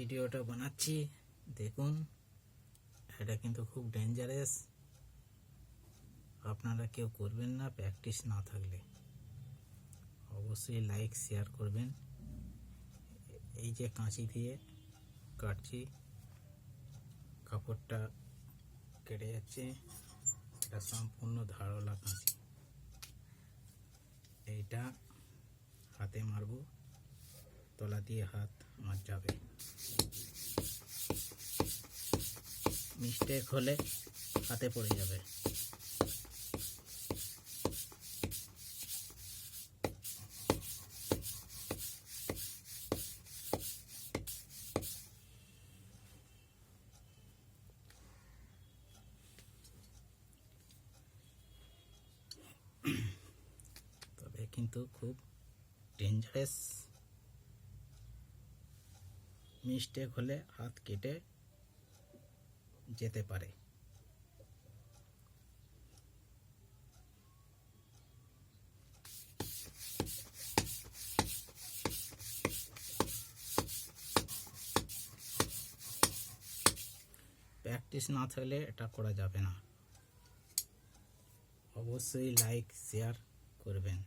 ভিডিওটা বানাচ্ছি দেখুন। এটা কিন্তু খুব ডেঞ্জারাস, আপনারা কেউ করবেন না প্র্যাকটিস না থাকলে। অবশ্যই লাইক শেয়ার করবেন। এই যে কাঁচি দিয়ে কাটছি, কাপড়টা কেটে যাচ্ছে। এটা সম্পূর্ণ ধারওয়ালা কাঁচি। এইটা হাতে মারবো, তলা দিয়ে হাত আমার যাবে। মিস্টেক হলে হাতে পড়ে যাবে। তবে কিন্তু খুব ডেঞ্জারাস, মিস্টেক হলে হাত কেটে যেতে পারে। প্র্যাকটিস না থাকলে এটা করা যাবে না। অবশ্যই লাইক শেয়ার করবেন।